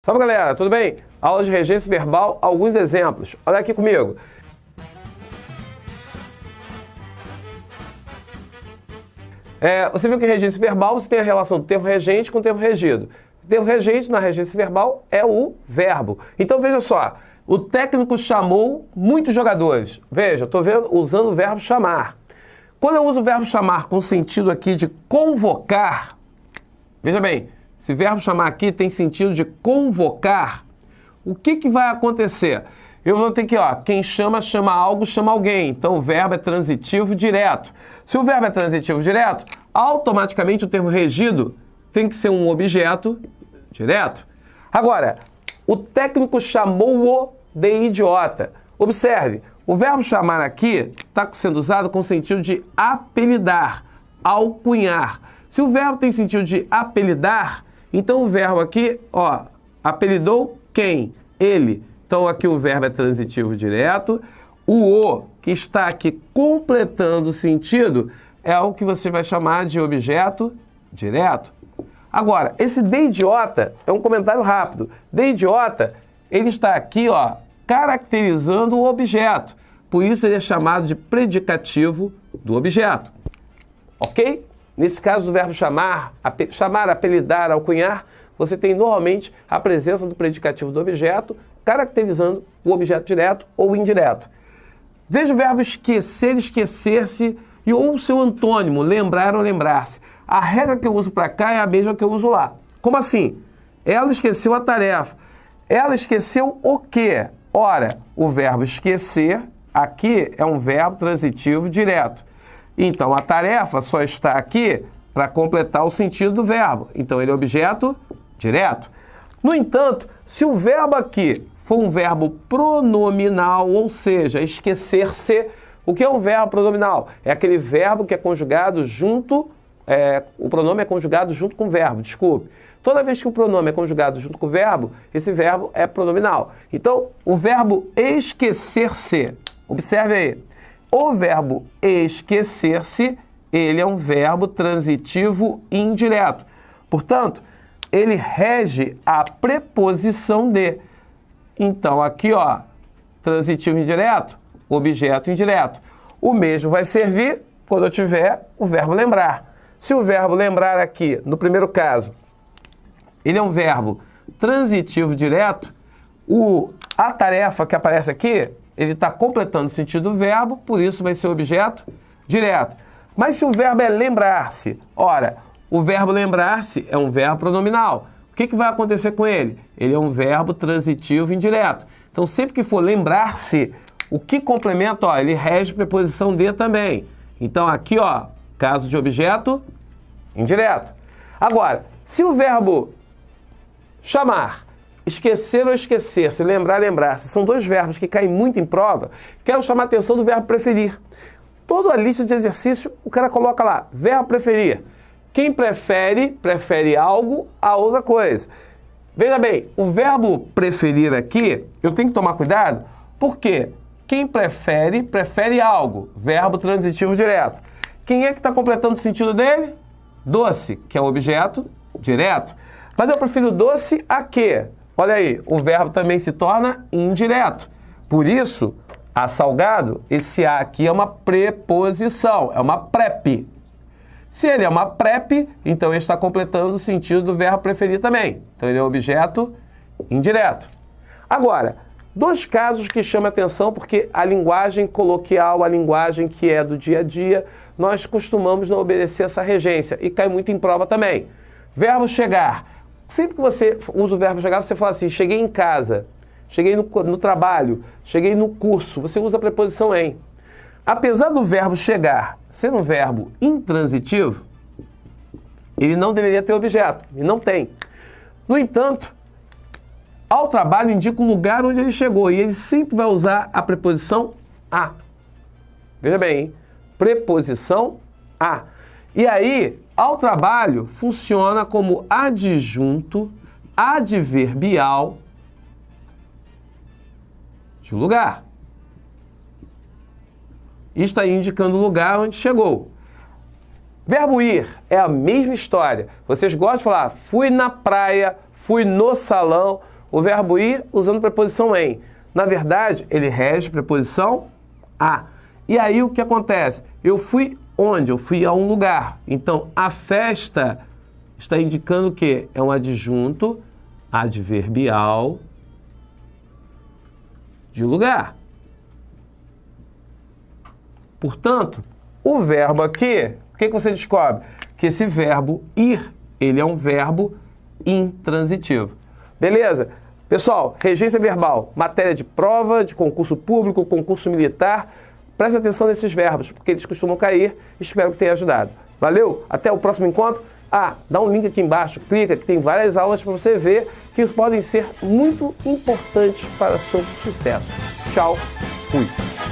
Salve galera, tudo bem? Aula de regência verbal, alguns exemplos. Olha aqui comigo. Você viu que em regência verbal você tem a relação do termo regente com o termo regido. O termo regente na regência verbal é o verbo. Então veja só, o técnico chamou muitos jogadores. Veja, eu estou usando o verbo chamar. Quando eu uso o verbo chamar com o sentido aqui de convocar, veja bem, esse verbo chamar aqui tem sentido de convocar. O que vai acontecer? Eu vou ter que, quem chama, chama algo, chama alguém. Então o verbo é transitivo direto. Se o verbo é transitivo direto, automaticamente o termo regido tem que ser um objeto direto. Agora, o técnico chamou-o de idiota. Observe, o verbo chamar aqui está sendo usado com o sentido de apelidar, alcunhar. Se o verbo tem sentido de apelidar, então o verbo aqui, apelidou quem? Ele. Então aqui o verbo é transitivo direto. O que está aqui completando o sentido é o que você vai chamar de objeto direto. Agora, esse de idiota é um comentário rápido. De idiota, ele está aqui, caracterizando o objeto. Por isso ele é chamado de predicativo do objeto. Ok? Nesse caso do verbo chamar, apelidar, alcunhar, você tem normalmente a presença do predicativo do objeto, caracterizando o objeto direto ou indireto. Veja o verbo esquecer, esquecer-se, ou o seu antônimo, lembrar ou lembrar-se. A regra que eu uso para cá é a mesma que eu uso lá. Como assim? Ela esqueceu a tarefa. Ela esqueceu o quê? Ora, o verbo esquecer, aqui é um verbo transitivo direto. Então, a tarefa só está aqui para completar o sentido do verbo. Então, ele é objeto direto. No entanto, se o verbo aqui for um verbo pronominal, ou seja, esquecer-se, o que é um verbo pronominal? É aquele verbo que é conjugado junto, o pronome é conjugado junto com o verbo, desculpe. Toda vez que o pronome é conjugado junto com o verbo, esse verbo é pronominal. Então, o verbo esquecer-se, observe aí. O verbo esquecer-se, ele é um verbo transitivo indireto. Portanto, ele rege a preposição de. Então, aqui, transitivo indireto, objeto indireto. O mesmo vai servir quando eu tiver o verbo lembrar. Se o verbo lembrar aqui, no primeiro caso, ele é um verbo transitivo direto, a tarefa que aparece aqui, ele está completando o sentido do verbo, por isso vai ser objeto direto. Mas se o verbo é lembrar-se, ora, o verbo lembrar-se é um verbo pronominal. O que vai acontecer com ele? Ele é um verbo transitivo indireto. Então, sempre que for lembrar-se, o que complementa, ele rege preposição de também. Então, aqui, caso de objeto indireto. Agora, se o verbo chamar, esquecer ou esquecer-se, lembrar, lembrar-se, são dois verbos que caem muito em prova, quero chamar a atenção do verbo preferir. Toda a lista de exercício, o cara coloca lá, verbo preferir. Quem prefere, prefere algo a outra coisa. Veja bem, o verbo preferir aqui, eu tenho que tomar cuidado, porque quem prefere, prefere algo, verbo transitivo direto. Quem é que está completando o sentido dele? Doce, que é o objeto direto. Mas eu prefiro doce a quê? Olha aí, o verbo também se torna indireto. Por isso, a salgado, esse a aqui é uma preposição, é uma prep. Se ele é uma prep, então ele está completando o sentido do verbo preferir também. Então ele é objeto indireto. Agora, dois casos que chamam a atenção porque a linguagem coloquial, a linguagem que é do dia a dia, nós costumamos não obedecer essa regência e cai muito em prova também. Verbo chegar. Sempre que você usa o verbo chegar, você fala assim, cheguei em casa, cheguei no trabalho, cheguei no curso, você usa a preposição em. Apesar do verbo chegar ser um verbo intransitivo, ele não deveria ter objeto, e não tem. No entanto, ao trabalho indica o lugar onde ele chegou, e ele sempre vai usar a preposição a. Veja bem, hein? Preposição a. E aí, ao trabalho, funciona como adjunto adverbial de lugar. Está aí indicando o lugar onde chegou. Verbo ir é a mesma história. Vocês gostam de falar fui na praia, fui no salão. O verbo ir usando preposição em. Na verdade, ele rege preposição a. E aí o que acontece? Eu fui onde? Eu fui a um lugar. Então, a festa está indicando que é um adjunto adverbial de lugar. Portanto, o verbo aqui, o que você descobre? Que esse verbo ir, ele é um verbo intransitivo. Beleza? Pessoal, regência verbal, matéria de prova, de concurso público, concurso militar. Preste atenção nesses verbos, porque eles costumam cair. Espero que tenha ajudado. Valeu? Até o próximo encontro. Dá um link aqui embaixo, clica, que tem várias aulas para você ver que podem ser muito importantes para o seu sucesso. Tchau, fui!